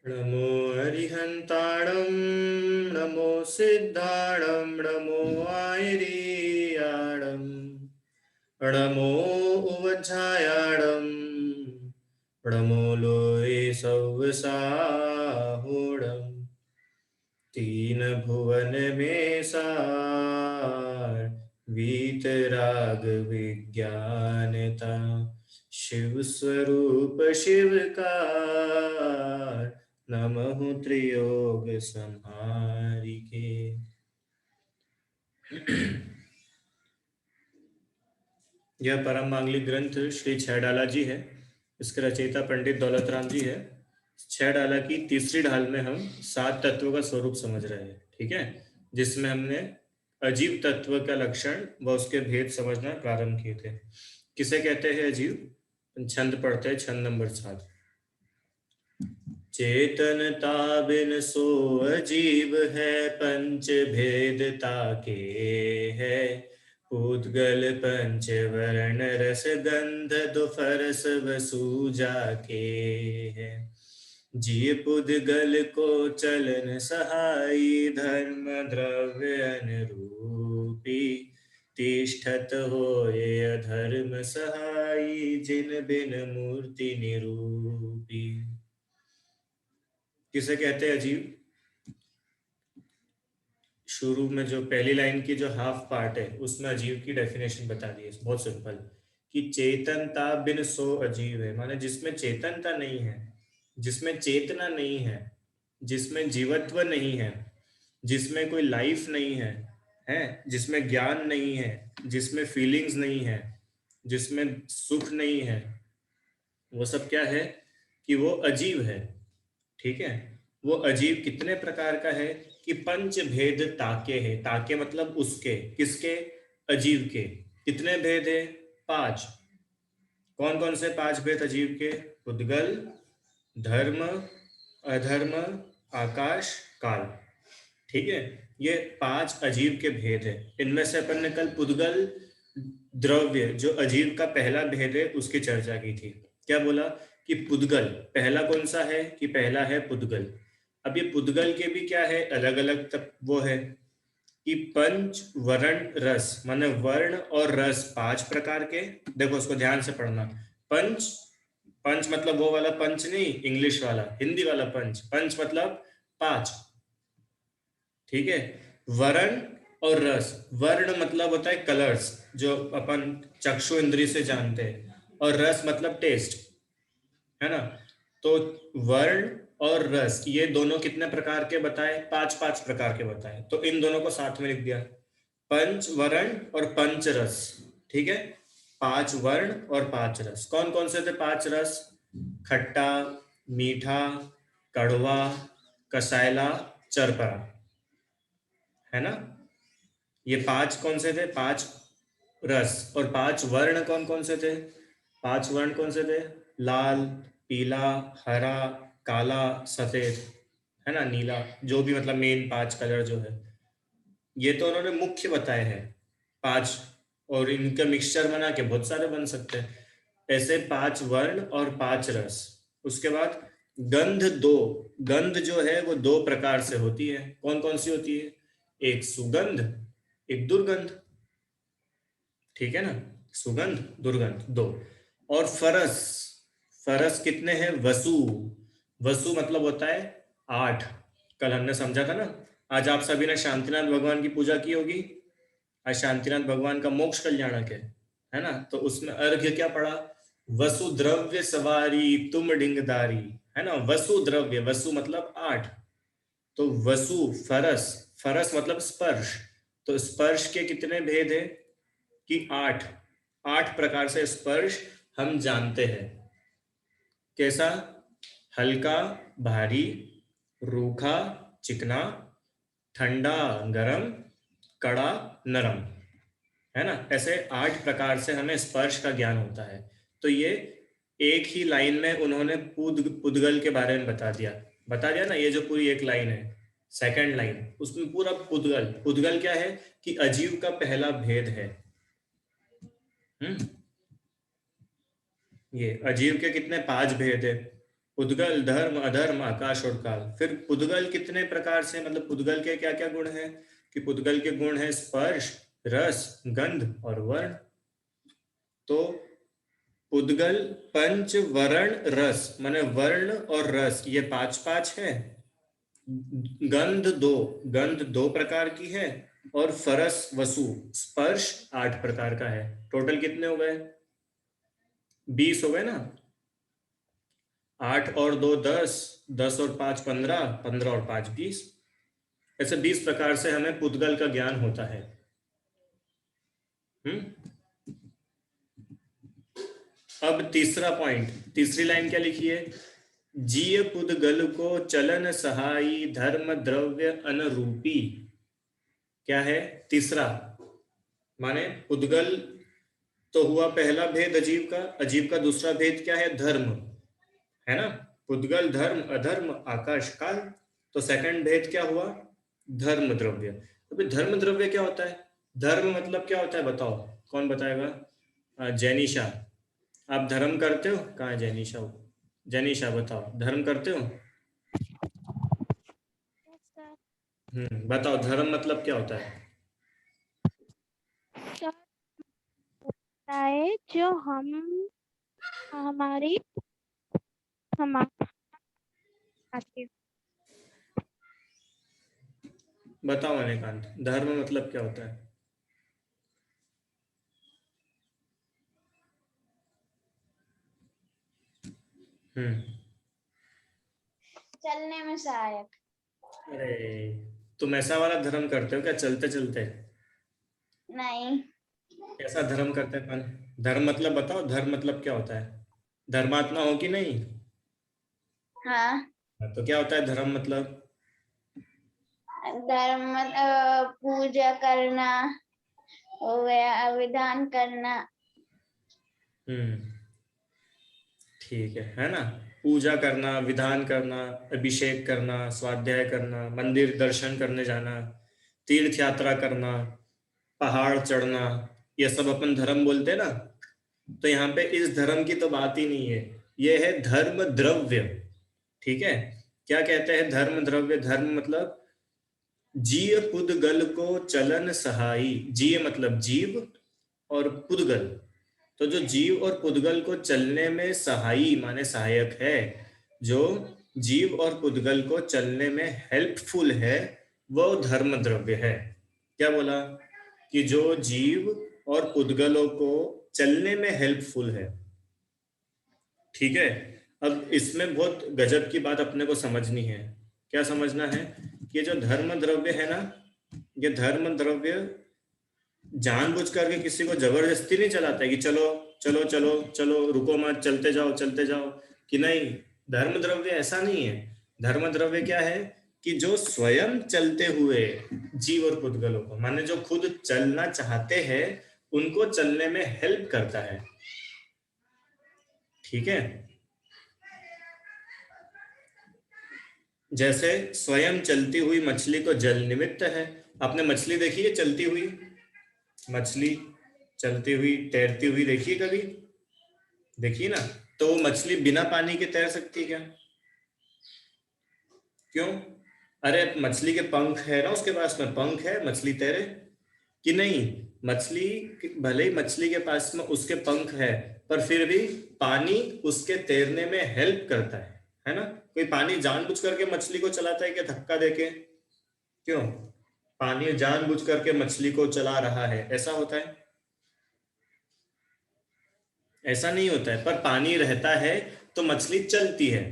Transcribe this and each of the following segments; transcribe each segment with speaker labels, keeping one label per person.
Speaker 1: नमो अरिहन्ताणं नमो सिद्धाणं नमो आयर्याणं नमो उवज्झायाणं नमो लोये सव्वसाहोणं तीन भुवन में सार वीतराग विज्ञानता शिव स्वरूप शिवकार नमः त्रियोग संहारिके। यह परम मांगलिक ग्रंथ श्री छहडाला जी है। इसके रचयिता पंडित दौलत राम जी है। छहडाला की तीसरी ढाल में हम 7 तत्वों का स्वरूप समझ रहे हैं, ठीक है, जिसमें हमने अजीव तत्व का लक्षण व उसके भेद समझना प्रारंभ किए थे। किसे कहते हैं अजीव? छंद पढ़ते हैं, छंद नंबर 7। चेतनता बिन सो अजीव है, पंच भेदता के है, पूतगल पंच वर्ण रस गंध दुफरस वसु जाके है। जी पुद्गल को चलन सहाई, धर्म द्रव्य अनुरूपी, तिष्ठत होए अधर्म सहाई, जिन बिन मूर्ति निरूपी। किसे कहते हैं अजीव? शुरू में जो पहली लाइन की जो हाफ पार्ट है उसमें अजीव की डेफिनेशन बता दी है, बहुत सिंपल, कि चेतनता बिन सो अजीव है, माने जिसमें चेतनता नहीं है, जिसमें चेतना नहीं है, जिसमें जीवत्व नहीं है, जिसमें कोई लाइफ नहीं है, जिसमें ज्ञान नहीं है, जिसमें फीलिंग्स नहीं है, जिसमें सुख नहीं है, वो सब क्या है कि वो अजीव है। ठीक है, वो अजीव कितने प्रकार का है कि पंच भेद ताके है। ताके मतलब उसके, किसके? अजीव के। कितने भेद है? 5। कौन कौन से 5 भेद अजीव के? उद्गल, धर्म, अधर्म, आकाश, काल। ठीक है, ये 5 अजीव के भेद है। इनमें से अपन ने कल पुद्गल द्रव्य जो अजीव का पहला भेद है उसकी चर्चा की थी। क्या बोला कि पुद्गल पहला कौन सा है? कि पहला है पुद्गल। अब ये पुद्गल के भी क्या है, अलग अलग तक वो है कि पंच वर्ण रस, माने वर्ण और रस 5 प्रकार के। देखो उसको ध्यान से पढ़ना। पंच, पंच मतलब वो वाला पंच नहीं, इंग्लिश वाला, हिंदी वाला पंच। पंच मतलब 5, ठीक है। वर्ण और रस, वर्ण मतलब होता है कलर्स जो अपन चक्षु इंद्री से जानते हैं, और रस मतलब टेस्ट, है ना। तो वर्ण और रस ये दोनों कितने प्रकार के बताए? 5 प्रकार के बताए। तो इन दोनों को साथ में लिख दिया, पंच वर्ण और पंच रस। ठीक है, 5 वर्ण और 5 रस। कौन कौन से थे 5 रस? खट्टा, मीठा, कड़वा, कसायला, चरपरा, है ना। ये 5 कौन से थे? 5 रस। और 5 वर्ण कौन कौन से थे? 5 वर्ण कौन से थे? लाल, पीला, हरा, काला, सफेद, है ना, नीला, जो भी मतलब मेन 5 कलर जो है, ये तो उन्होंने मुख्य बताए हैं 5। और इनका मिक्सचर बना के बहुत सारे बन सकते हैं। ऐसे 5 वर्ण और 5 रस। उसके बाद गंध 2। गंध जो है वो 2 प्रकार से होती है। कौन कौन सी होती है? एक सुगंध, एक दुर्गंध। ठीक है ना, सुगंध दुर्गंध 2। और फरस, फरस कितने हैं? वसु। वसु मतलब होता है 8। कल हमने समझा था ना। आज आप सभी ने शांतिनाथ भगवान की पूजा की होगी। आज शांतिनाथ भगवान का मोक्ष कल्याणक है ना। तो उसमें अर्घ्य क्या पड़ा? वसु द्रव्य सवारी तुम डिंगदारी, है ना। वसु द्रव्य, वसु मतलब 8। तो वसु फरस, फरस मतलब स्पर्श। तो स्पर्श के कितने भेद है? कि 8। 8 प्रकार से स्पर्श हम जानते हैं। कैसा? हल्का भारी, रूखा चिकना, ठंडा गरम, कड़ा नरम, है ना। ऐसे 8 प्रकार से हमें स्पर्श का ज्ञान होता है। तो ये एक ही लाइन में उन्होंने पुद्गल के बारे में बता दिया ना। ये जो पूरी एक लाइन है, सेकंड लाइन, उसमें पूरा पुद्गल। पुद्गल क्या है? कि अजीव का पहला भेद है। हम्म, ये अजीव के कितने 5 भेद है। पुद्गल, धर्म, अधर्म, आकाश और काल। फिर पुद्गल कितने प्रकार से, मतलब पुद्गल के क्या क्या गुण हैं? कि पुद्गल के गुण है स्पर्श, रस, गंध और वर्ण। तो पुद्गल पंच वर्ण रस, माने वर्ण और रस ये पांच पांच है। गंध दो प्रकार की है। और फरस वसु स्पर्श 8 प्रकार का है। टोटल कितने हो गए? 20 हो गए ना। 8 और 2 10, 10 और 5 15, 15 और 5 20। ऐसे 20 प्रकार से हमें पुद्गल का ज्ञान होता है। हम्म। अब तीसरा पॉइंट, तीसरी लाइन क्या लिखी है? जीय पुद्गल को चलन सहाई धर्म द्रव्य अनुरूपी। क्या है तीसरा? माने पुद्गल तो हुआ पहला भेद अजीब का। अजीब का दूसरा भेद क्या है? धर्म, है ना। पुद्गल, धर्म, अधर्म, आकाश, काल। तो सेकंड भेद क्या हुआ? धर्म द्रव्य। तो फिर धर्म द्रव्य क्या होता है? धर्म मतलब क्या होता है बताओ, कौन बताएगा? जैनिशा, आप धर्म करते हो? कहाँ है जैनिशा? जैनिशा बताओ, धर्म करते हो? बताओ धर्म मतलब क्या होता है?
Speaker 2: है जो हम हमारी हमारी
Speaker 1: बताओ अनेकांत, धर्म मतलब क्या होता है? हम्म।
Speaker 2: चलने में सहायक।
Speaker 1: अरे, तुम ऐसा वाला धर्म करते हो क्या, चलते चलते?
Speaker 2: नहीं।
Speaker 1: कैसा धर्म करते हैं अपन? धर्म मतलब बताओ, धर्म मतलब क्या होता है? धर्मात्मा हो कि नहीं?
Speaker 2: हाँ।
Speaker 1: तो क्या होता है धर्म मतलब?
Speaker 2: धर्म पूजा करना हो गया, विधान करना।
Speaker 1: हम्म, ठीक है ना। पूजा करना, विधान करना, अभिषेक करना, स्वाध्याय करना, मंदिर दर्शन करने जाना, तीर्थ यात्रा करना, पहाड़ चढ़ना, ये सब अपन धर्म बोलते हैं ना। तो यहाँ पे इस धर्म की तो बात ही नहीं है, ये है धर्म द्रव्य। ठीक है। क्या कहते हैं धर्म द्रव्य? धर्म मतलब जीव पुद्गल को चलन सहाई। जीव मतलब जीव, और पुद्गल तो जो जीव और पुद्गल को चलने में सहाई माने सहायक है, जो जीव और पुद्गल को चलने में हेल्पफुल है, वो धर्म द्रव्य है। क्या बोला? कि जो जीव और पुद्गलों को चलने में हेल्पफुल है। ठीक है। अब इसमें बहुत गजब की बात अपने को समझनी है। क्या समझना है? कि जो धर्म द्रव्य है ना, ये धर्म द्रव्य जानबूझ करके किसी को जबरदस्ती नहीं चलाता है कि चलो चलो चलो चलो, रुको मत, चलते जाओ चलते जाओ, कि नहीं। धर्म द्रव्य ऐसा नहीं है। धर्म द्रव्य क्या है? कि जो स्वयं चलते हुए जीव और पुद्गलों को, माने जो खुद चलना चाहते हैं, उनको चलने में हेल्प करता है। ठीक है। जैसे स्वयं चलती हुई मछली को जल निमित्त है। आपने मछली देखी है चलती हुई? मछली चलती हुई, तैरती हुई देखी है कभी? देखिए ना। तो वो मछली बिना पानी के तैर सकती है क्या? क्यों? अरे मछली के पंख है ना, उसके पास में पंख है, मछली तैरे कि नहीं? मछली, भले ही मछली के पास में उसके पंख है, पर फिर भी पानी उसके तैरने में हेल्प करता है ना। कोई पानी जानबूझ करके मछली को चलाता है क्या, धक्का देके? क्यों? पानी जानबूझ करके मछली को चला रहा है, ऐसा होता है? ऐसा नहीं होता है। पर पानी रहता है तो मछली चलती है।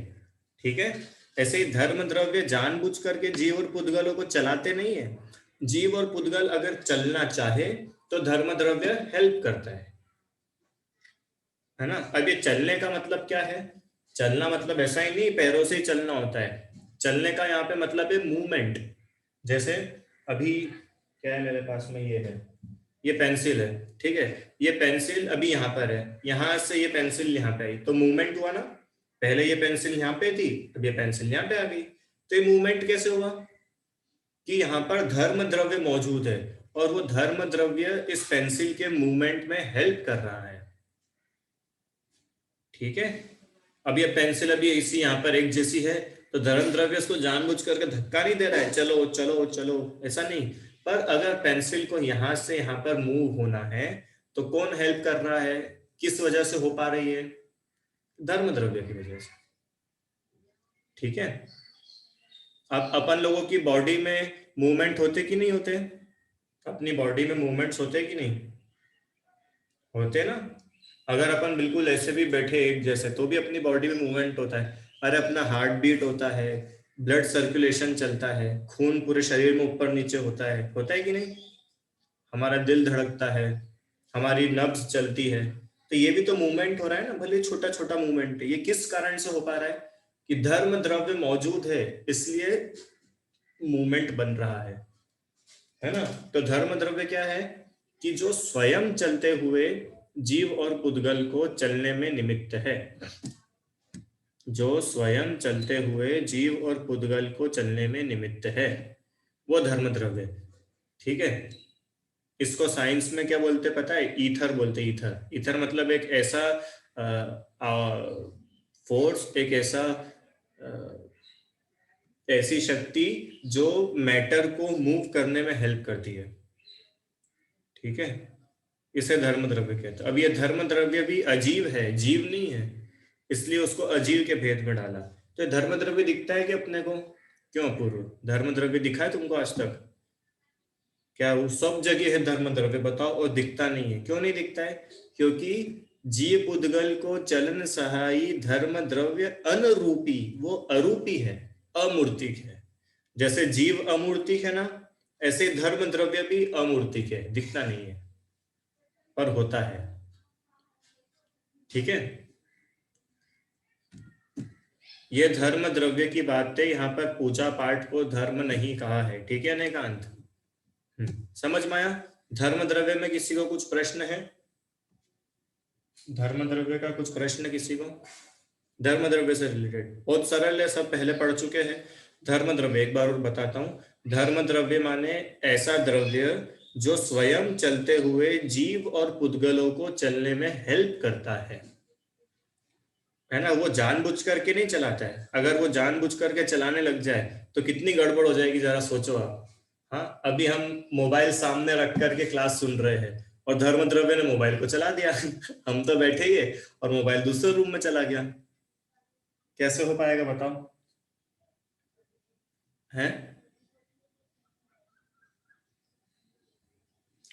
Speaker 1: ठीक है। ऐसे ही धर्म द्रव्य जानबूझ करके जीव और पुद्गलों को चलाते नहीं है। जीव और पुद्गल अगर चलना चाहे तो धर्म द्रव्य हेल्प करता है ना। अब ये चलने का मतलब क्या है? चलना मतलब ऐसा ही नहीं पैरों से ही चलना होता है। चलने का यहाँ पे मतलब है मूवमेंट। जैसे अभी क्या है मेरे पास में, ये है, ये पेंसिल है। ठीक है। ये पेंसिल अभी यहाँ पर है, यहाँ से ये पेंसिल यहाँ पे आई तो मूवमेंट हुआ ना। पहले ये पेंसिल यहाँ पे थी, अब ये पेंसिल यहाँ पे आ गई। तो ये मूवमेंट कैसे हुआ? कि यहाँ पर धर्म द्रव्य मौजूद है, और वो धर्म द्रव्य इस पेंसिल के मूवमेंट में हेल्प कर रहा है। ठीक है। अब ये पेंसिल अभी इसी यहाँ पर एक जैसी है, तो धर्म द्रव्य इसको जानबूझ करके धक्का नहीं दे रहा है, चलो चलो चलो, ऐसा नहीं। पर अगर पेंसिल को यहाँ से यहाँ पर मूव होना है तो कौन हेल्प कर रहा है, किस वजह से हो पा रही है, धर्म द्रव्य की वजह से। ठीक है। अब अपन लोगों की बॉडी में मूवमेंट होते कि नहीं होते, अपनी बॉडी में मूवमेंट्स होते कि नहीं होते ना। अगर अपन बिल्कुल ऐसे भी बैठे एक जैसे तो भी अपनी बॉडी में मूवमेंट होता है। अरे अपना हार्ट बीट होता है, ब्लड सर्कुलेशन चलता है, खून पूरे शरीर में ऊपर नीचे होता है कि नहीं, हमारा दिल धड़कता है, हमारी नब्ज चलती है, तो ये भी तो मूवमेंट हो रहा है ना, भले छोटा छोटा मूवमेंट है। ये किस कारण से हो पा रहा है कि धर्म द्रव्य मौजूद है इसलिए मूवमेंट बन रहा है ना। तो धर्म द्रव्य क्या है कि जो स्वयं चलते हुए जीव और पुद्गल को चलने में निमित्त है, जो स्वयं चलते हुए जीव और पुद्गल को चलने में निमित्त है, वो धर्म द्रव्य। ठीक है। इसको साइंस में क्या बोलते पता है, ईथर बोलते। ईथर, ईथर मतलब एक ऐसा फोर्स, एक ऐसा ऐसी शक्ति जो मैटर को मूव करने में हेल्प करती है। ठीक है। इसे धर्म द्रव्य कहते हैं। अब ये धर्म द्रव्य भी अजीव है, जीव नहीं है, इसलिए उसको अजीव के भेद में डाला। तो धर्म द्रव्य दिखता है कि अपने को, क्यों पूर्व धर्म द्रव्य दिखा है तुमको आज तक, क्या वो सब जगह है धर्म द्रव्य, बताओ। और दिखता नहीं है, क्यों नहीं दिखता है, क्योंकि जीव पुद्गल को चलन सहायी धर्म द्रव्य अनरूपी, वो अरूपी है, अमूर्तिक है। जैसे जीव अमूर्तिक है ना, ऐसे धर्म द्रव्य भी अमूर्तिक है, दिखता नहीं है पर होता है। ठीक है। ये धर्म द्रव्य की बात है, यहाँ पर पूजा पाठ को धर्म नहीं कहा है। ठीक है अनेकांत, समझ में आया। धर्म द्रव्य में किसी को कुछ प्रश्न है, धर्म द्रव्य का कुछ प्रश्न किसी को, धर्म द्रव्य से रिलेटेड बहुत सरल है, सब पहले पढ़ चुके हैं। धर्म द्रव्य एक बार और बताता हूं। धर्म द्रव्य माने ऐसा द्रव्य जो स्वयं चलते हुए जीव और पुद्गलों को चलने में हेल्प करता है ना। वो जानबूझ करके नहीं चलाता है, अगर वो जानबूझ करके चलाने लग जाए तो कितनी गड़बड़ हो जाएगी, जरा सोचो आप। हाँ, अभी हम मोबाइल सामने रख करके क्लास सुन रहे हैं और धर्म द्रव्य ने मोबाइल को चला दिया हम तो बैठे ही है और मोबाइल दूसरे रूम में चला गया, कैसे हो पाएगा बताओ, है।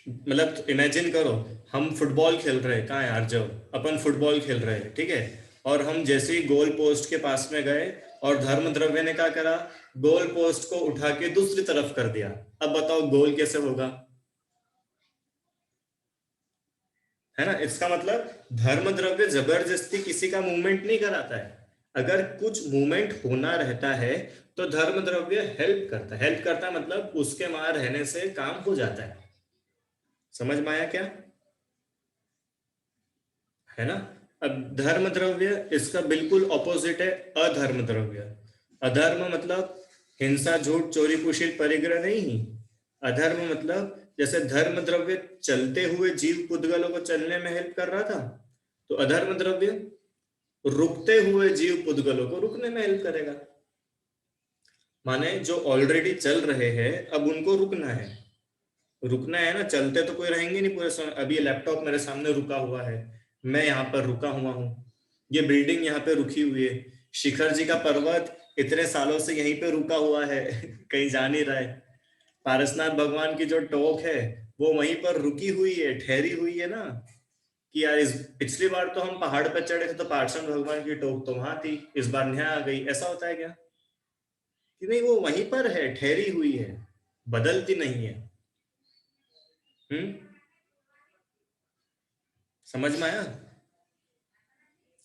Speaker 1: मतलब इमेजिन करो, हम फुटबॉल खेल रहे हैं, कहाँ है आर्जव, अपन फुटबॉल खेल रहे हैं, ठीक है। और हम जैसे ही गोल पोस्ट के पास में गए और धर्म द्रव्य ने क्या करा, गोल पोस्ट को उठा के दूसरी तरफ कर दिया। अब बताओ गोल कैसे होगा, है ना। इसका मतलब धर्म द्रव्य जबरदस्ती किसी का मूवमेंट नहीं कराता है। अगर कुछ मूवमेंट होना रहता है तो धर्म द्रव्य हेल्प करता है। हेल्प करता मतलब उसके वहां रहने से काम हो जाता है। समझ में आया क्या, है ना। अब धर्म द्रव्य इसका बिल्कुल ऑपोजिट है अधर्म द्रव्य। अधर्म मतलब हिंसा, झूठ, चोरी, कुशील, परिग्रह नहीं। अधर्म मतलब जैसे धर्म द्रव्य चलते हुए जीव पुद्गलों को चलने में हेल्प कर रहा था, तो अधर्म द्रव्य रुकते हुए जीव पुद्गलों को रुकने में हेल्प करेगा। माने जो ऑलरेडी चल रहे हैं अब उनको रुकना है, रुकना है ना। चलते तो कोई रहेंगे नहीं पूरे समय। अभी ये लैपटॉप मेरे सामने रुका हुआ है, मैं यहाँ पर रुका हुआ हूँ, ये बिल्डिंग यहाँ पे रुकी हुई है, शिखर जी का पर्वत इतने सालों से यहीं पे रुका हुआ है कहीं जा नहीं रहा है। पारसनाथ भगवान की जो टोक है वो वहीं पर रुकी हुई है, ठहरी हुई है ना। कि यार इस पिछली बार तो हम पहाड़ पर चढ़े थे तो पार्षद भगवान की टोक तो वहां थी, इस बार यहाँ आ गई, ऐसा होता है क्या, कि नहीं, वो वहीं पर है, ठहरी हुई है, बदलती नहीं है। समझ में आया।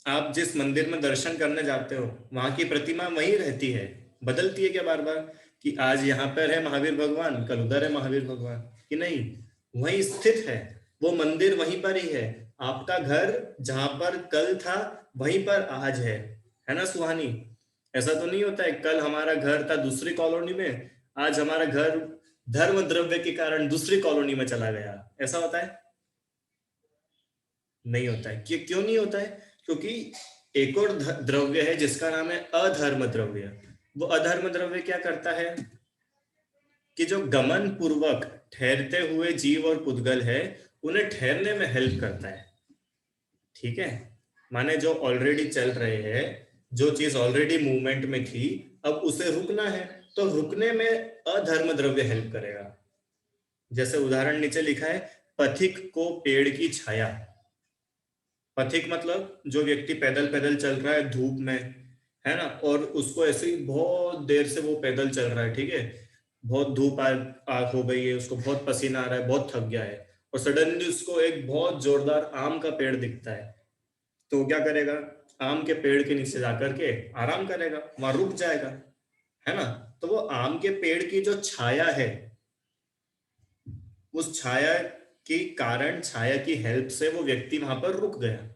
Speaker 1: आप जिस मंदिर में दर्शन करने जाते हो वहां की प्रतिमा वहीं रहती है, बदलती है क्या बार बार, कि आज यहाँ पर है महावीर भगवान, कल उधर है महावीर भगवान, कि नहीं, वहीं स्थित है, वो मंदिर वहीं पर ही है। आपका घर जहां पर कल था वहीं पर आज है ना सुहानी। ऐसा तो नहीं होता है कल हमारा घर था दूसरी कॉलोनी में, आज हमारा घर धर्म द्रव्य के कारण दूसरी कॉलोनी में चला गया, ऐसा होता है, नहीं होता है। क्यों नहीं होता है, क्योंकि एक और द्रव्य है जिसका नाम है अधर्म द्रव्य। वो अधर्म द्रव्य क्या करता है कि जो गमन पूर्वक ठहरते हुए जीव और पुद्गल है उन्हें ठहरने में हेल्प करता है। ठीक है, माने जो ऑलरेडी चल रहे हैं, जो चीज ऑलरेडी मूवमेंट में थी, अब उसे रुकना है, तो रुकने में अधर्म द्रव्य हेल्प करेगा। जैसे उदाहरण नीचे लिखा है, पथिक को पेड़ की छाया। पथिक मतलब जो व्यक्ति पैदल पैदल चल रहा है धूप में, है ना, और उसको ऐसे ही बहुत देर से वो पैदल चल रहा है, ठीक है, बहुत धूप आ हो गई है, उसको बहुत पसीना आ रहा है, बहुत थक गया है, और सडनली उसको एक बहुत जोरदार आम का पेड़ दिखता है, तो वो क्या करेगा, आम के पेड़ के नीचे जाकर के आराम करेगा, वहां रुक जाएगा, है ना। तो वो आम के पेड़ की जो छाया है, उस छाया के कारण, छाया की हेल्प से वो व्यक्ति वहां पर रुक गया।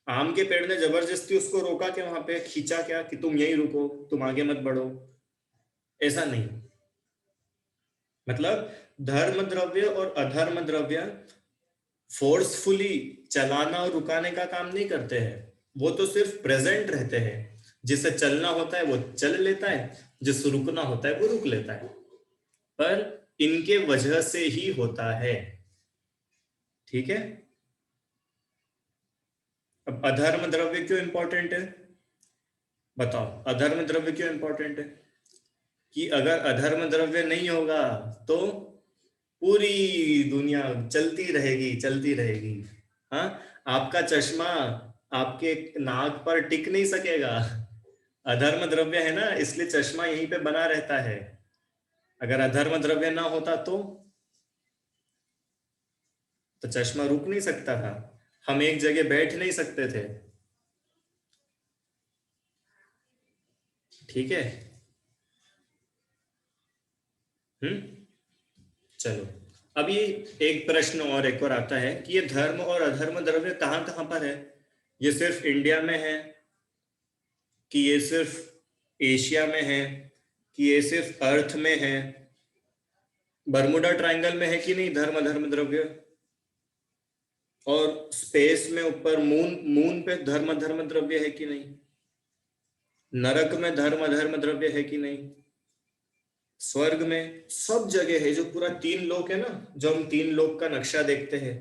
Speaker 1: आम के पेड़ ने जबरदस्ती उसको रोका कि वहां पे खींचा क्या कि तुम यहीं रुको, तुम आगे मत बढ़ो, ऐसा नहीं। मतलब धर्म द्रव्य और अधर्म द्रव्य फोर्सफुली चलाना और रुकाने का काम नहीं करते हैं, वो तो सिर्फ प्रेजेंट रहते हैं। जिसे चलना होता है वो चल लेता है, जिसे रुकना होता है वो रुक लेता है, पर इनके वजह से ही होता है। ठीक है, अब अधर्म द्रव्य क्यों इंपॉर्टेंट है, बताओ, अधर्म द्रव्य क्यों इंपॉर्टेंट है? कि अगर अधर्म द्रव्य नहीं होगा तो पूरी दुनिया चलती रहेगी, चलती रहेगी। हाँ, आपका चश्मा आपके नाक पर टिक नहीं सकेगा, अधर्म द्रव्य है ना, इसलिए चश्मा यहीं पे बना रहता है। अगर अधर्म द्रव्य ना होता तो चश्मा रुक नहीं सकता था, हम एक जगह बैठ नहीं सकते थे। ठीक है, हम्म, चलो। अब ये एक प्रश्न और एक और आता है कि ये धर्म और अधर्म द्रव्य कहाँ कहाँ पर है? ये सिर्फ इंडिया में है, कि ये सिर्फ एशिया में है, कि ये सिर्फ अर्थ में है, बर्मुडा ट्रायंगल में है कि नहीं धर्म अधर्म द्रव्य, और स्पेस में ऊपर मून, मून पे धर्म अधर्म द्रव्य है कि नहीं, नरक में धर्म अधर्म द्रव्य है कि नहीं, स्वर्ग में, सब जगह है। जो पूरा तीन लोक है ना, जो हम तीन लोक का नक्शा देखते हैं,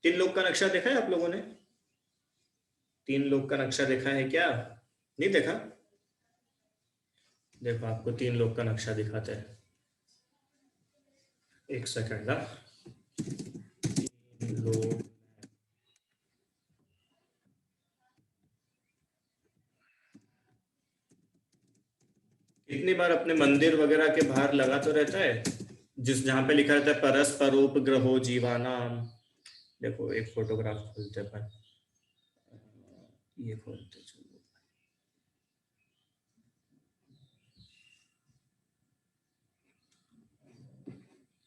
Speaker 1: तीन लोक का नक्शा देखा है आप लोगों ने? तीन लोक का नक्शा देखा है क्या? नहीं देखा? देखो आपको तीन लोक का नक्शा दिखाते हैं, एक सेकंड ना। तीन लोक, कितनी बार अपने मंदिर वगैरह के बाहर लगा तो रहता है, जिस जहां पे लिखा रहता है परस्परोप ग्रहो जीवानाम। देखो एक फोटोग्राफ खोलते अपन, ये खोलते चलो,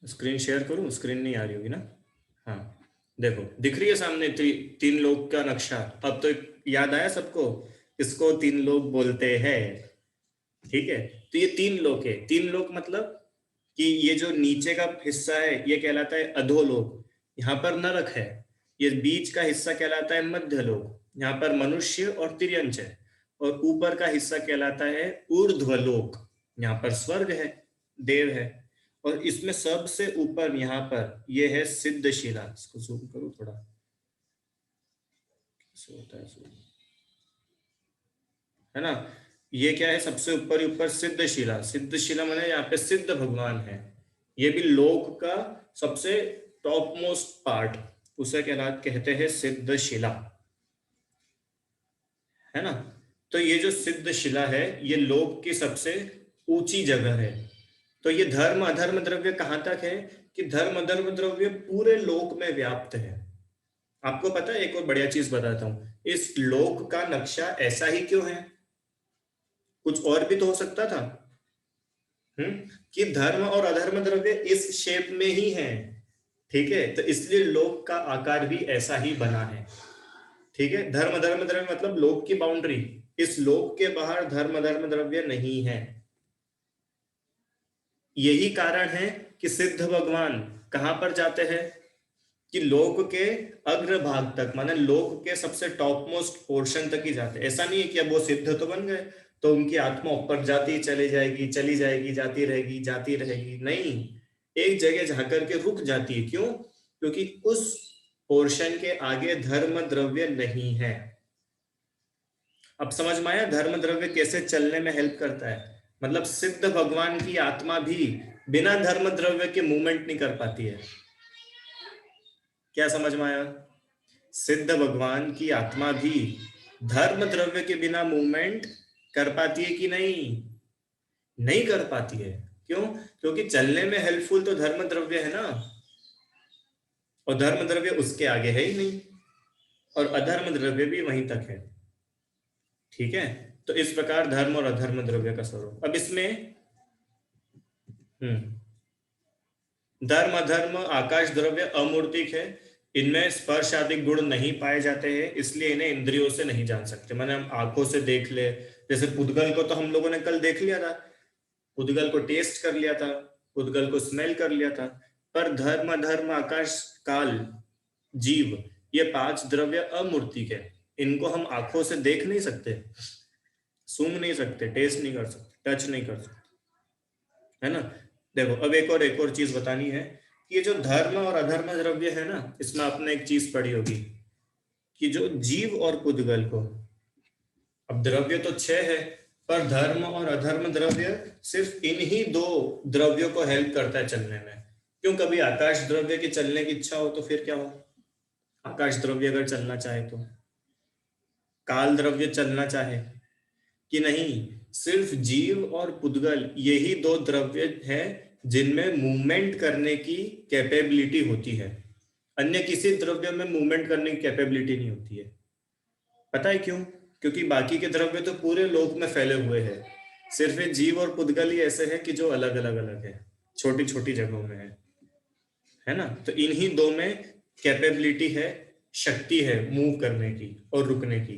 Speaker 1: स्क्रीन शेयर करूं, स्क्रीन नहीं आ रही होगी ना? हाँ, देखो दिख रही है सामने तीन लोग का नक्शा। अब तो याद आया सबको, इसको तीन लोग बोलते हैं। ठीक है, तो ये तीन लोक है। तीन लोक मतलब कि ये जो नीचे का हिस्सा है ये कहलाता है अधोलोक, यहाँ पर नरक है। ये बीच का हिस्सा कहलाता है मध्यलोक, यहाँ पर मनुष्य और तिर्यंच है। और ऊपर का हिस्सा कहलाता है ऊर्ध्वलोक, यहाँ पर स्वर्ग है, देव है। और इसमें सबसे ऊपर यहाँ पर ये है सिद्धशिला। इसको जूम करूं थोड़ा, कैसे होता है zoom? है ना, ये क्या है, सबसे ऊपर ही ऊपर सिद्धशिला। सिद्धशिला माने यहाँ पे सिद्ध भगवान है। ये भी लोक का सबसे टॉप मोस्ट पार्ट, उसे कहते हैं सिद्धशिला, है ना। तो ये जो सिद्धशिला है ये लोक की सबसे ऊंची जगह है। तो ये धर्म अधर्म द्रव्य कहां तक है कि धर्म अधर्म द्रव्य पूरे लोक में व्याप्त है। आपको पता है, एक और बढ़िया चीज बताता हूं, इस लोक का नक्शा ऐसा ही क्यों है? कुछ और भी तो हो सकता था, कि धर्म और अधर्म द्रव्य इस शेप में ही है। ठीक है, तो इसलिए लोक का आकार भी ऐसा ही बना है। ठीक है, धर्म धर्म द्रव्य मतलब लोक की बाउंड्री, इस लोक के बाहर धर्म धर्म द्रव्य नहीं है। यही कारण है कि सिद्ध भगवान कहां पर जाते हैं? कि लोक के अग्रभाग तक, माने लोक के सबसे टॉप मोस्ट पोर्शन तक ही जाते। ऐसा नहीं है कि अब वो सिद्ध तो बन गए तो उनकी आत्मा ऊपर जाती चली जाएगी, चली जाएगी, जाती रहेगी, नहीं, एक जगह जाकर के रुक जाती है। क्यों? क्योंकि उस पोर्शन के आगे धर्म द्रव्य नहीं है। अब समझ में आया धर्म द्रव्य कैसे चलने में हेल्प करता है? मतलब सिद्ध भगवान की आत्मा भी बिना धर्म द्रव्य के मूवमेंट नहीं कर पाती है। क्या समझ में आया? सिद्ध भगवान की आत्मा भी धर्म द्रव्य के बिना मूवमेंट कर पाती है कि नहीं? नहीं कर पाती है। क्यों? क्योंकि चलने में हेल्पफुल तो धर्म द्रव्य है ना, और धर्म द्रव्य उसके आगे है ही नहीं, और अधर्म द्रव्य भी वहीं तक है। ठीक है, तो इस प्रकार धर्म और अधर्म द्रव्य का स्वरूप। अब इसमें धर्म अधर्म आकाश द्रव्य अमूर्तिक है, इनमें स्पर्श आदि गुण नहीं पाए जाते हैं, इसलिए इन्हें इंद्रियों से नहीं जान सकते। माने हम आंखों से देख ले, जैसे पुद्गल को तो हम लोगों ने कल देख लिया था, पुद्गल को टेस्ट कर लिया था, पुद्गल को स्मेल कर लिया था, पर धर्म अधर्म आकाश काल जीव ये 5 द्रव्य अमूर्तिक है, इनको हम आंखों से देख नहीं सकते, सूंघ नहीं सकते, टेस्ट नहीं कर सकते, टच नहीं कर सकते, है ना। देखो अब एक और चीज बतानी है कि ये जो धर्म और अधर्म द्रव्य है ना, इसमें आपने एक चीज पढ़ी होगी कि जो जीव और पुद्गल को, अब द्रव्य तो 6 है, पर धर्म और अधर्म द्रव्य सिर्फ इन्हीं 2 द्रव्यों को हेल्प करता है चलने में। क्यों? कभी आकाश द्रव्य की चलने की इच्छा हो तो फिर क्या हो, आकाश द्रव्य अगर चलना चाहे तो, काल द्रव्य चलना चाहे कि नहीं, सिर्फ जीव और पुद्गल यही 2 द्रव्य है जिनमें मूवमेंट करने की कैपेबिलिटी होती है, अन्य किसी द्रव्य में मूवमेंट करने की कैपेबिलिटी नहीं होती है। पता है क्यों? क्योंकि बाकी के द्रव्य तो पूरे लोक में फैले हुए हैं, सिर्फ जीव और पुद्गल ही ऐसे हैं कि जो अलग अलग है, छोटी छोटी जगहों में है ना। तो इन्हीं 2 में कैपेबिलिटी है, शक्ति है मूव करने की और रुकने की।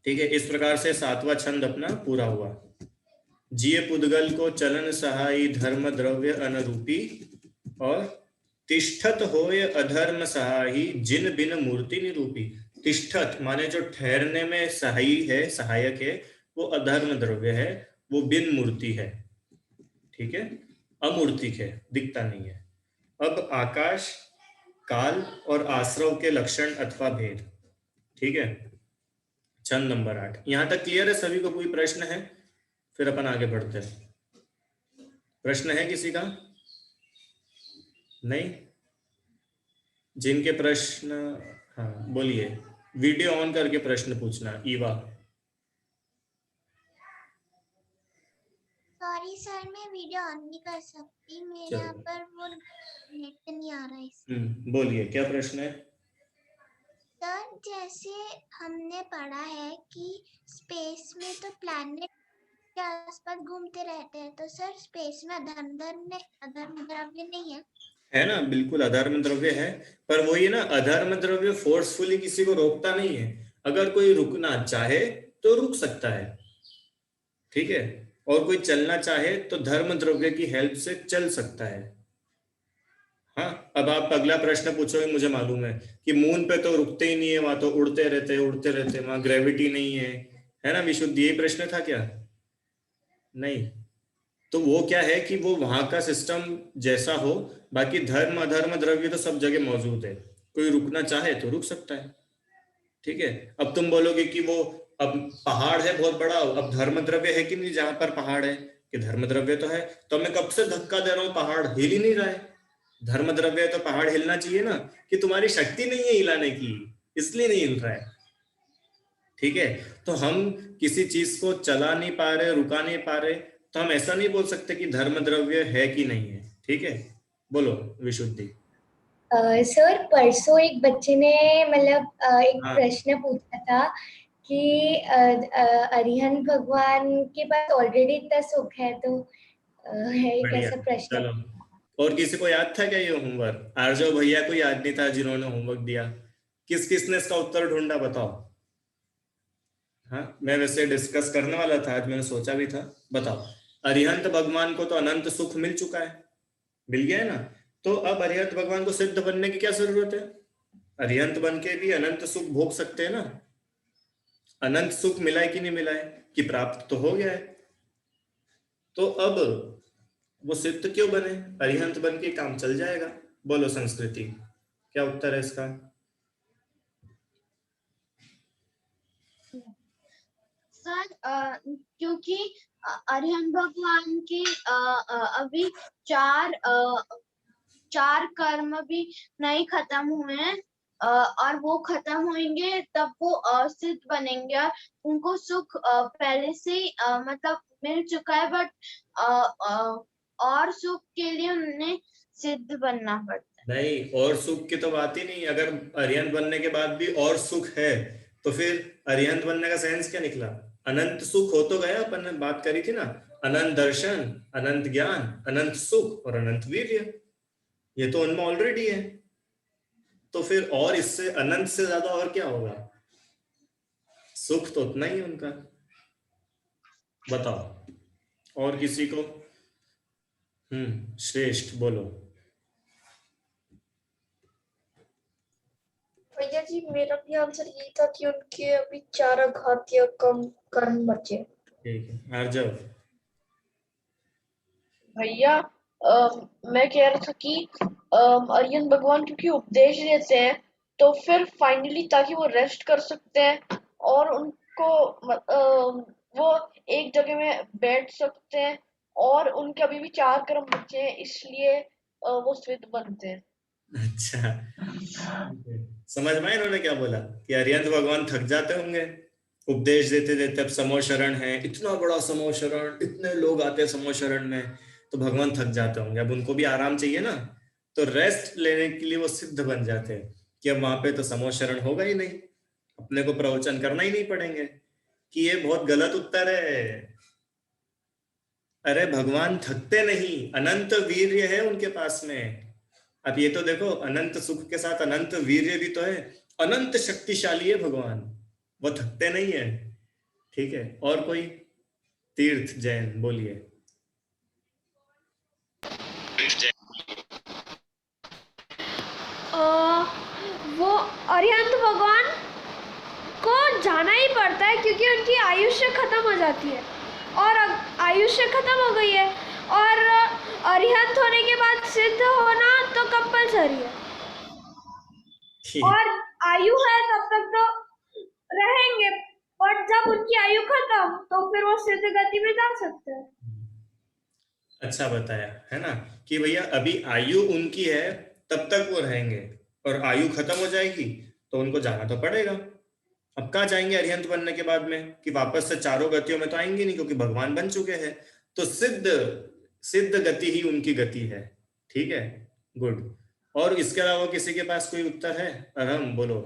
Speaker 1: ठीक है, इस प्रकार से 7वां छंद अपना पूरा हुआ। जिय पुद्गल को चलन सहाई धर्म द्रव्य अनुरूपी, और तिष्ठत होय अधर्म सहाई जिन बिन मूर्ति निरूपी। तिष्ठत माने जो ठहरने में सहाई है, सहायक है, वो अधर्म द्रव्य है, वो बिन मूर्ति है। ठीक है, अमूर्तिक है, दिखता नहीं है। अब आकाश काल और आश्रव के लक्षण अथवा भेद। ठीक है, छंद नंबर 8 यहां तक क्लियर है सभी को? कोई प्रश्न है? फिर अपन आगे बढ़ते हैं। प्रश्न है किसी का? नहीं? जिनके प्रश्न, हाँ बोलिए, वीडियो ऑन करके प्रश्न पूछना। ईवा।
Speaker 3: सॉरी सर, मैं वीडियो ऑन नहीं कर सकती, मेरे यहाँ पर वो नेट नहीं आ रहा है।
Speaker 1: बोलिए क्या प्रश्न है?
Speaker 3: सर जैसे हमने पढ़ा है कि स्पेस में तो प्लैनेट के आसपास घूमते रहते हैं, तो सर स्पेस में अधर्म द्रव्य नहीं
Speaker 1: है ना, बिल्कुल अधर्म द्रव्य है, पर वही ना, अधर्म द्रव्य फोर्सफुली किसी को रोकता नहीं है, अगर कोई रुकना चाहे तो रुक सकता है। ठीक है, और कोई चलना चाहे तो धर्म द्रव्य की हेल्प से चल सकता है। हाँ, अब आप अगला प्रश्न पूछोगे, मुझे मालूम है कि मून पे तो रुकते ही नहीं है, वहां तो उड़ते रहते वहां ग्रेविटी नहीं है ना विशुद्ध? यही प्रश्न था क्या? नहीं, तो वो क्या है कि वो वहां का सिस्टम जैसा हो, बाकी धर्म अधर्म द्रव्य तो सब जगह मौजूद है, कोई रुकना चाहे तो रुक सकता है। ठीक है, अब तुम बोलोगे कि वो, अब पहाड़ है बहुत बड़ा, अब धर्म द्रव्य है कि नहीं जहां पर पहाड़ है? कि धर्म द्रव्य तो है, तो मैं कब से धक्का दे रहा हूँ, पहाड़ हिल ही नहीं रहा है। धर्म द्रव्य है तो पहाड़ हिलना चाहिए ना, कि तुम्हारी शक्ति नहीं है हिलाने की, इसलिए नहीं हिल रहा है। ठीक है, तो हम किसी चीज को चला नहीं पा रहे, रुका नहीं पा रहे, तो हम ऐसा नहीं बोल सकते कि धर्म द्रव्य है कि नहीं है। ठीक है, बोलो विशुद्धि।
Speaker 4: सर परसों एक बच्चे ने मतलब एक
Speaker 1: हाँ।
Speaker 4: प्रश्न पूछा था कि अरिहंत भगवान के पास ऑलरेडी इतना सुख है, तो एक
Speaker 1: बढ़िया,
Speaker 4: ऐसा प्रश्न।
Speaker 1: चलो, और किसी को याद था क्या ये होमवर्क? आर्जव भैया को याद नहीं था जिन्होंने होमवर्क दिया? किस किसने इसका उत्तर ढूंढा बताओ? हाँ, मैं वैसे डिस्कस करने वाला था आज, मैंने सोचा भी था। बताओ, अरिहंत भगवान को तो अनंत सुख मिल चुका है, मिल गया है ना, तो अब अरिहंत भगवान को सिद्ध बनने की क्या जरूरत है? अरिहंत बन के भी अनंत सुख भोग सकते हैं ना। अनंत सुख मिला है कि नहीं मिला है, कि प्राप्त तो हो गया है। तो अब वो सिद्ध क्यों बने? अरिहंत बन के काम चल जाएगा। बोलो संस्कृति, क्या उत्तर है इसका?
Speaker 2: सर क्योंकि अरिहंत भगवान की अभी चार कर्म भी नहीं खत्म हुए हैं, और वो खत्म होंगे तब वो सिद्ध बनेंगे, और उनको सुख पहले से ही मतलब मिल चुका है, बट और सुख के लिए उन्हें सिद्ध बनना पड़ता है।
Speaker 1: नहीं, और सुख की तो बात ही नहीं। अगर अरिहंत बनने के बाद भी और सुख है तो फिर अरिहंत बनने का सेंस क्या निकला? अनंत सुख हो तो गया, अपन ने बात करी थी ना, अनंत दर्शन, अनंत ज्ञान, अनंत सुख और अनंत वीर्य, ये तो उनमें ऑलरेडी है। तो फिर और इससे अनंत से ज्यादा और क्या होगा? सुख तो उतना ही है उनका। बताओ और किसी को। श्रेष्ठ बोलो।
Speaker 5: भैया जी मेरा भी आंसर यही था कि उनके अभी 4 आघातीय कम कर्म बचे।
Speaker 1: ठीक है, आर्जव।
Speaker 5: भैया मैं कह रहा था कि अरिहंत भगवान क्योंकि उपदेश देते हैं तो फिर फाइनली ताकि वो रेस्ट कर सकते हैं और उनको वो एक जगह में बैठ सकते हैं, और उनके अभी भी 4 कर्म बचे हैं, इसलिए वो सिद्ध बनते हैं।
Speaker 1: अच्छा, समझ में आया इन्होंने क्या बोला? कि अरिहंत भगवान थक जाते होंगे उपदेश देते देते। अब समूह शरण है, इतना बड़ा समूह शरण, इतने लोग आते हैं समूह शरण में, तो भगवान थक जाते होंगे। अब उनको भी आराम चाहिए ना, तो रेस्ट लेने के लिए वो सिद्ध बन जाते हैं कि अब वहां पे तो समूह शरण होगा ही नहीं, अपने को प्रवचन करना ही नहीं पड़ेंगे। कि ये बहुत गलत उत्तर है। अरे भगवान थकते नहीं, अनंत वीर्य है उनके पास में। अब ये तो देखो, अनंत सुख के साथ अनंत वीर्य भी तो है, अनंत शक्तिशाली है भगवान, वो थकते नहीं है। ठीक है, और कोई? तीर्थ जैन बोलिए।
Speaker 6: वो अरिहंत भगवान को जाना ही पड़ता है क्योंकि उनकी आयुष्य खत्म हो जाती है, और आयुष्य खत्म हो गई है, और अरिहंत होने के बाद सिद्ध होना तो कंपलसरी है, और आयु है तब तक तो रहेंगे, पर जब उनकी आयु खत्म तो फिर वो सिद्ध गति में जा सकते हैं।
Speaker 1: अच्छा बताया है ना, कि भैया अभी आयु उनकी है तब तक वो रहेंगे, और आयु खत्म हो जाएगी तो उनको जाना तो पड़ेगा। अब कहाँ जाएंगे अरिहंत बनने के बाद में? कि वापस से चारों गतियों में तो आएंगे नहीं, क्योंकि भगवान बन चुके हैं। तो सिद्ध गति ही उनकी गति है। ठीक है, गुड। और इसके अलावा किसी के पास कोई उत्तर है? अहम बोलो।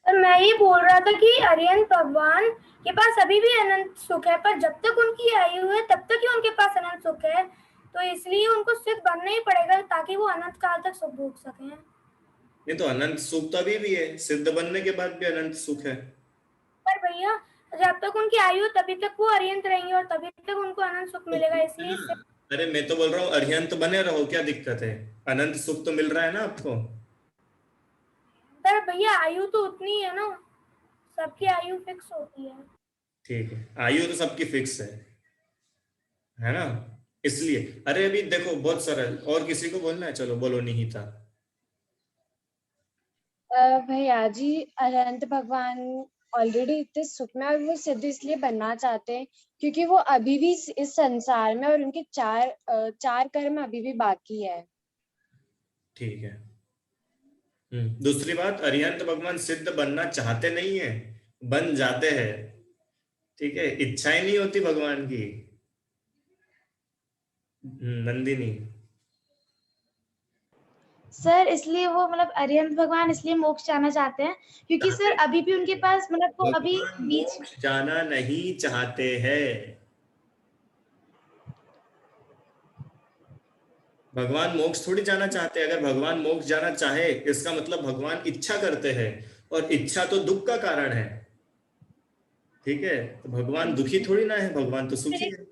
Speaker 4: मैं ये बोल रहा था कि अरिहंत भगवान के पास अभी भी अनंत सुख है, पर जब तक उनकी आयु है तब तक ही उनके पास अनंत सुख है, तो इसलिए उनको सिद्ध बनना ही पड़ेगा ताकि वो अनंत काल तक सुख भोग सकें।
Speaker 1: नहीं तो अनंत सुख तो अभी भी है, सिद्ध बनने के बाद भी अनंत सुख है।
Speaker 4: पर भैया जब तक उनकी आयु तभी तक वो अरिहंत रहेंगे और तभी तक उनको अनंत सुख मिलेगा, इसलिए
Speaker 1: अरे मैं तो बोल रहा हूँ अरिहंत बने रहो, क्या दिक्कत है? अनंत सुख तो मिल रहा है ना आपको।
Speaker 4: पर भैया आयु तो उतनी है ना, सबकी आयु फिक्स होती है।
Speaker 1: ठीक है, आयु तो सबकी फिक्स है ना, इसलिए। अरे अभी देखो बहुत सरल, और किसी को बोलना है? चलो बोलो, निहिता।
Speaker 7: भैया जी अनंत भगवान ऑलरेडी इतने सुख में, और वो सिद्ध इसलिए बनना चाहते हैं क्योंकि वो अभी भी इस संसार में, और उनके 4 कर्म अभी भी बाकी है।
Speaker 1: ठीक है। दूसरी बात, अरिहंत भगवान सिद्ध बनना चाहते नहीं है, बन जाते हैं। ठीक है, इच्छाएं नहीं होती भगवान की। नंदिनी।
Speaker 8: सर इसलिए वो मतलब अरिहंत भगवान इसलिए मोक्ष जाना चाहते हैं क्योंकि सर अभी भी उनके पास मतलब वो अभी बीच
Speaker 1: मोक्ष जाना नहीं चाहते हैं। भगवान मोक्ष थोड़ी जाना चाहते हैं। अगर भगवान मोक्ष जाना चाहे इसका मतलब भगवान इच्छा करते हैं, और इच्छा तो दुख का कारण है। ठीक है, तो भगवान दुखी थोड़ी ना है, भगवान तो सुखी है।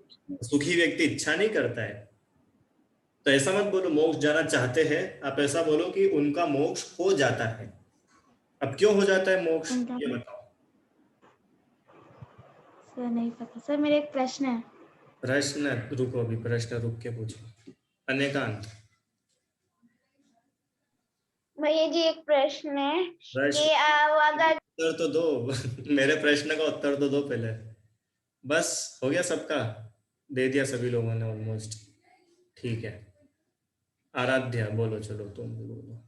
Speaker 1: सुखी व्यक्ति इच्छा नहीं करता है। तो ऐसा मत बोलो मोक्ष जाना चाहते हैं, आप ऐसा बोलो कि उनका मोक्ष हो जाता है। अब क्यों हो जाता है मोक्ष, ये बताओ।
Speaker 8: सर नहीं पता सर, मेरा एक प्रश्न है।
Speaker 1: प्रश्न रुको, अभी प्रश्न रुक के पूछो। अनेकांत,
Speaker 2: भैया जी एक प्रश्न है
Speaker 1: प्रश्न
Speaker 2: कि अगर
Speaker 1: उत्तर तो दो मेरे प्रश्न का उत्तर तो दो पहले। बस हो गया सबका, दे दिया सभी लोगों ने ऑलमोस्ट। ठीक है, आराध्या बोलो, चलो तुम भी बोलो।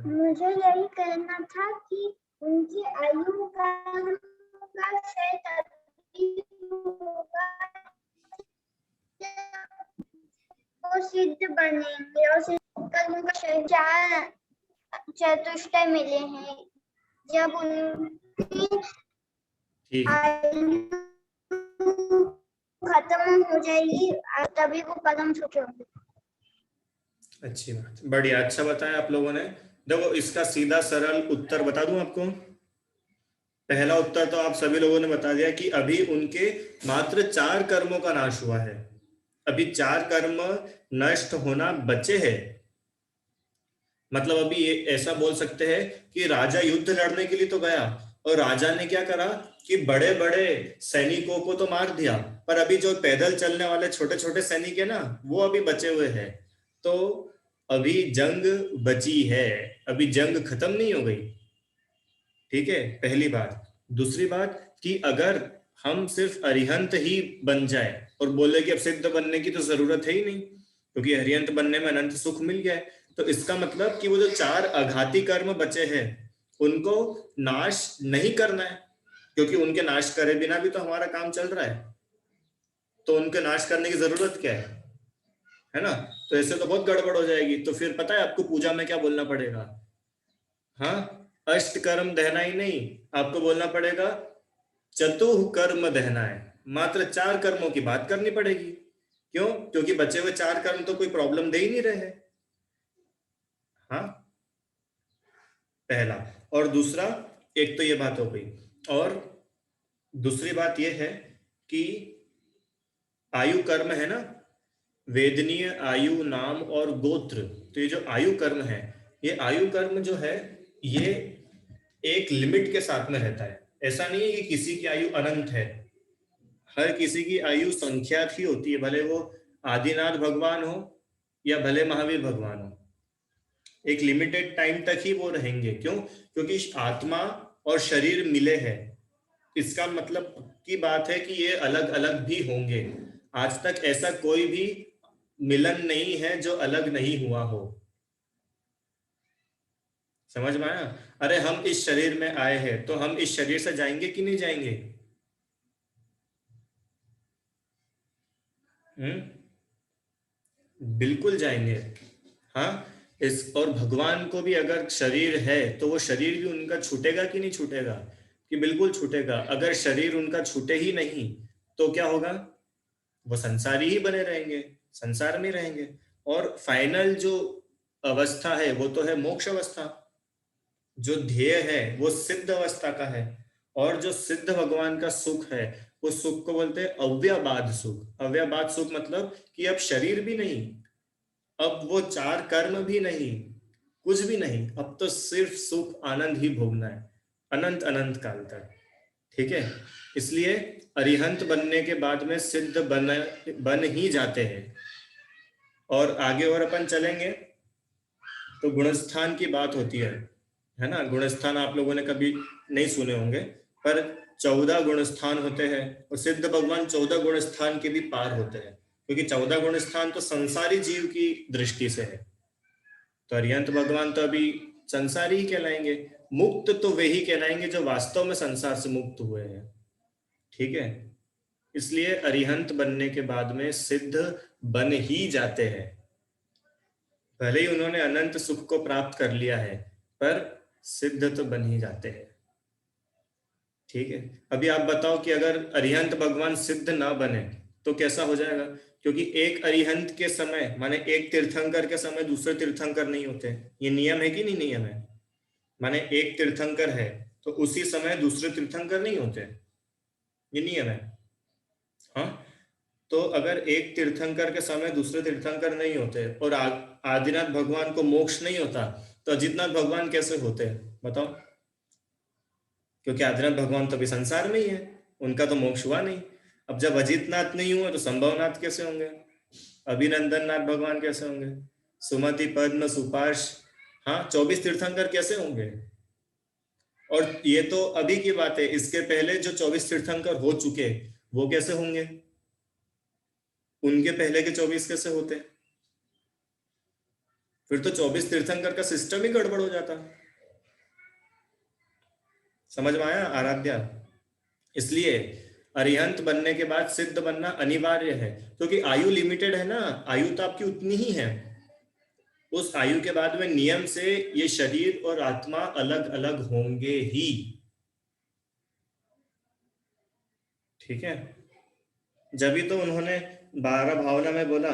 Speaker 3: मुझे यही कहना था कि उनकी आयु का शायद अभी होगा, वो सिद्ध बनेंगे और कर्म का शायद 4 चतुष्टय मिले हैं। जब उनकी
Speaker 1: ठीक है,
Speaker 3: आयु खत्म हो जाएगी तभी वो कदम चुके होंगे।
Speaker 1: अच्छी बात, बढ़िया, अच्छा बताया आप लोगों ने। देखो इसका सीधा सरल उत्तर बता दूं आपको। पहला उत्तर तो आप सभी लोगों ने बता दिया कि अभी उनके मात्र 4 कर्मों का नाश हुआ है, अभी 4 कर्म नष्ट होना बचे हैं। मतलब अभी ये ऐसा बोल सकते हैं कि राजा युद्ध लड़ने के लिए तो गया और राजा ने क्या करा कि बड़े बड़े सैनिकों को तो मार दिया, पर अभी जो पैदल चलने वाले छोटे छोटे सैनिक है ना, वो अभी बचे हुए हैं। तो अभी जंग बची है, अभी जंग खत्म नहीं हो गई। ठीक है, पहली बात। दूसरी बात कि अगर हम सिर्फ अरिहंत ही बन जाए और बोले कि अब सिद्ध बनने की तो जरूरत है ही नहीं, क्योंकि अरिहंत बनने में अनंत सुख मिल गया है, तो इसका मतलब कि वो जो 4 अघाती कर्म बचे हैं उनको नाश नहीं करना है, क्योंकि उनके नाश करे बिना भी तो हमारा काम चल रहा है, तो उनके नाश करने की जरूरत क्या है ना। तो ऐसे तो बहुत गड़बड़ हो जाएगी। तो फिर पता है आपको पूजा में क्या बोलना पड़ेगा? हाँ, अष्ट कर्म दहना ही नहीं, आपको बोलना पड़ेगा चतुः कर्म दहना है। मात्र 4 कर्मों की बात करनी पड़ेगी। क्यों? क्योंकि बचे हुए 4 कर्म तो कोई प्रॉब्लम दे ही नहीं रहे। हाँ, पहला। और दूसरा, एक तो ये बात हो गई, और दूसरी बात ये है कि आयु कर्म है ना, वेदनीय, आयु, नाम और गोत्र। तो ये जो आयु कर्म है, ये आयु कर्म जो है ये एक लिमिट के साथ में रहता है। ऐसा नहीं है कि किसी की आयु अनंत है, हर किसी की आयु संख्यात ही होती है, भले वो आदिनाथ भगवान हो या भले महावीर भगवान हो, एक लिमिटेड टाइम तक ही वो रहेंगे। क्यों? क्योंकि आत्मा और शरीर मिले हैं, इसका मतलब की बात है कि ये अलग अलग भी होंगे। आज तक ऐसा कोई भी मिलन नहीं है जो अलग नहीं हुआ हो। समझ में आया? अरे हम इस शरीर में आए हैं तो हम इस शरीर से जाएंगे कि नहीं जाएंगे? बिल्कुल जाएंगे। हाँ, इस और भगवान को भी अगर शरीर है तो वो शरीर भी उनका छूटेगा कि नहीं छूटेगा? कि बिल्कुल छूटेगा। अगर शरीर उनका छूटे ही नहीं तो क्या होगा? वो संसारी ही बने रहेंगे, संसार में रहेंगे। और फाइनल जो अवस्था है वो तो है मोक्ष अवस्था, जो ध्येय है वो सिद्ध अवस्था का है। और जो सिद्ध भगवान का सुख है उस सुख को बोलते हैं अव्यबाद सुख। अव्यबाद सुख मतलब कि अब शरीर भी नहीं, अब वो 4 कर्म भी नहीं, कुछ भी नहीं, अब तो सिर्फ सुख आनंद ही भोगना है अनंत अनंत काल तक। ठीक है, इसलिए अरिहंत बनने के बाद में सिद्ध बन ही जाते हैं। और आगे और अपन चलेंगे तो गुणस्थान की बात होती है ना। गुणस्थान आप लोगों ने कभी नहीं सुने होंगे, पर 14 गुणस्थान होते हैं और सिद्ध भगवान 14 गुणस्थान के भी पार होते हैं, क्योंकि 14 गुणस्थान तो संसारी जीव की दृष्टि से है। तो अरिहंत भगवान तो अभी संसारी ही कहलाएंगे, मुक्त तो वे ही कहलाएंगे जो वास्तव में संसार से मुक्त हुए हैं। ठीक है, इसलिए अरिहंत बनने के बाद में सिद्ध बन ही जाते हैं। भले ही उन्होंने अनंत सुख को प्राप्त कर लिया है, पर सिद्ध तो बन ही जाते हैं। ठीक है, अभी आप बताओ कि अगर अरिहंत भगवान सिद्ध ना बने तो कैसा हो जाएगा? क्योंकि एक अरिहंत के समय, माने एक तीर्थंकर के समय दूसरे तीर्थंकर नहीं होते। ये नियम है कि नहीं नियम है? माने एक तीर्थंकर है तो उसी समय दूसरे तीर्थंकर नहीं होते, ये नियम है। हाँ, तो अगर एक तीर्थंकर के समय दूसरे तीर्थंकर नहीं होते और आदिनाथ भगवान को मोक्ष नहीं होता तो अजितनाथ भगवान कैसे होते हैं बताओ? क्योंकि आदिनाथ भगवान तो अभी संसार में ही है, उनका तो मोक्ष हुआ नहीं। अब जब अजितनाथ नहीं हुए तो संभवनाथ कैसे होंगे? अभिनंदन नाथ भगवान कैसे होंगे? सुमति पद्म सुपार्श, हाँ 24 तीर्थंकर कैसे होंगे? और ये तो अभी की बात है, इसके पहले जो 24 तीर्थंकर हो चुके वो कैसे होंगे? उनके पहले के 24 कैसे होते? फिर तो 24 तीर्थंकर का सिस्टम ही गड़बड़ हो जाता। समझ में आया आराध्या? इसलिए अरिहंत बनने के बाद सिद्ध बनना अनिवार्य है, क्योंकि आयु लिमिटेड है ना, आयु तो आपकी उतनी ही है। उस आयु के बाद में नियम से ये शरीर और आत्मा अलग अलग होंगे ही। ठीक है, जब भी तो उन्होंने 12 भावना में बोला,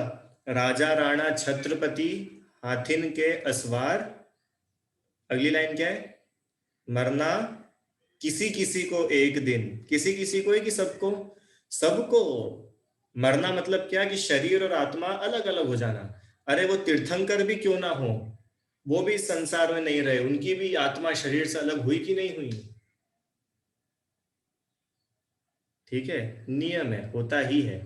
Speaker 1: राजा राणा छत्रपति हाथिन के असवार, अगली लाइन क्या है? मरना किसी किसी को एक दिन, किसी किसी को है कि सबको? सबको। मरना मतलब क्या कि शरीर और आत्मा अलग अलग हो जाना। अरे वो तीर्थंकर भी क्यों ना हो, वो भी संसार में नहीं रहे, उनकी भी आत्मा शरीर से अलग हुई कि नहीं हुई? ठीक है, नियम है, होता ही है।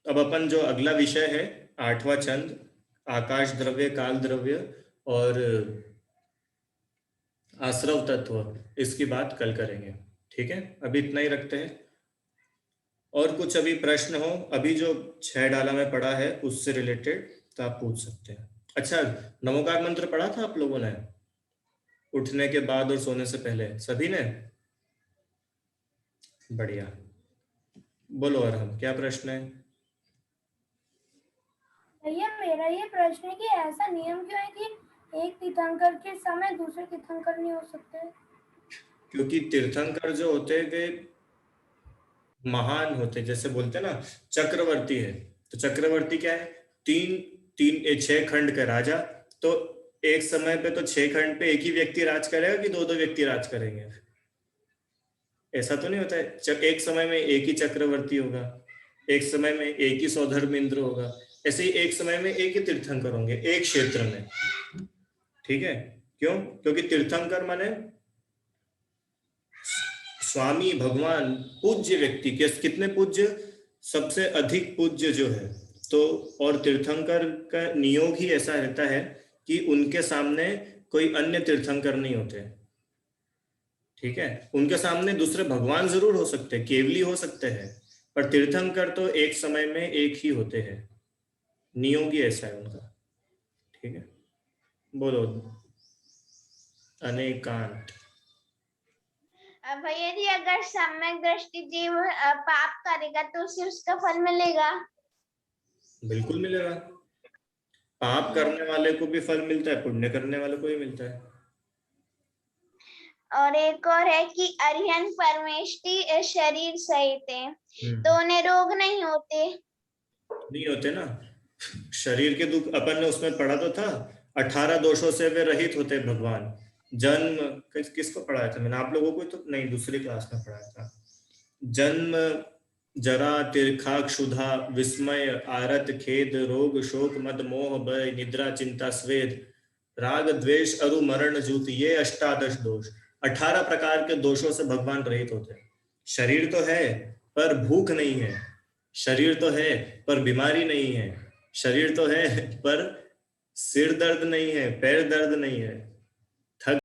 Speaker 1: अब अपन जो अगला विषय है 8वां छंद, आकाश द्रव्य काल द्रव्य और आश्रव तत्व, इसकी बात कल करेंगे। ठीक है, अभी इतना ही रखते हैं। और कुछ अभी प्रश्न हो, अभी जो 6 डाला में पढ़ा है उससे रिलेटेड तो आप पूछ सकते हैं। अच्छा, नमोकार मंत्र पढ़ा था आप लोगों ने उठने के बाद और सोने से पहले? सभी ने? बढ़िया, बोलो और हम क्या प्रश्न है?
Speaker 4: भैया मेरा ये प्रश्न है कि ऐसा नियम क्यों है कि एक तीर्थंकर के समय दूसरे तीर्थंकर नहीं हो सकते?
Speaker 1: क्योंकि तीर्थंकर जो होते हैं वे महान होते, जैसे बोलते हैं ना चक्रवर्ती है, तो चक्रवर्ती क्या है? 6 खंड का राजा। तो एक समय पे तो 6 खंड पे एक ही व्यक्ति राज करेगा कि 2 व्यक्ति राज करेंगे? ऐसा तो नहीं होता है। एक समय में एक ही चक्रवर्ती होगा, एक समय में एक ही सौधर्म इंद्र होगा, ऐसे ही एक समय में एक ही तीर्थंकर होंगे एक क्षेत्र में। ठीक है, क्यों? क्योंकि तीर्थंकर माने स्वामी भगवान, पूज्य व्यक्ति। कितने पूज्य? सबसे अधिक पूज्य जो है। तो और तीर्थंकर का नियोग ही ऐसा रहता है कि उनके सामने कोई अन्य तीर्थंकर नहीं होते। ठीक है, उनके सामने दूसरे भगवान जरूर हो सकते हैं, केवली हो सकते हैं, पर तीर्थंकर तो एक समय में एक ही होते हैं, नियोग ही ऐसा है उनका। ठीक है, बोलो अनेकांत।
Speaker 2: भैया जी, अगर सम्यक दृष्टि जीव पाप करेगा तो उसे उसका फल मिलेगा?
Speaker 1: बिल्कुल मिलेगा। पाप करने वाले को भी फल मिलता है, पुण्य करने वाले को भी मिलता है।
Speaker 2: और एक और है कि अरिहंत परमेष्टि शरीर सहित है, तो उन्हें रोग नहीं होते?
Speaker 1: नहीं होते ना, शरीर के दुख अपन ने उसमें पढ़ा तो था, 18 दोषों से वे रहित होते भगवान। जन्म, किसको पढ़ाया था मैंने? आप लोगों को तो नहीं, दूसरी क्लास में पढ़ाया था। जन्म जरा तिरखा क्षुधा विस्मय आरत खेद रोग शोक मद मोह भय निद्रा चिंता स्वेद राग द्वेष अरु मरण जूत, ये 18 दोष, 18 प्रकार के दोषों से भगवान रहित होते हैं। शरीर तो है पर भूख नहीं है, शरीर तो है पर बीमारी नहीं है, शरीर तो है पर सिर दर्द नहीं है, पैर दर्द नहीं है,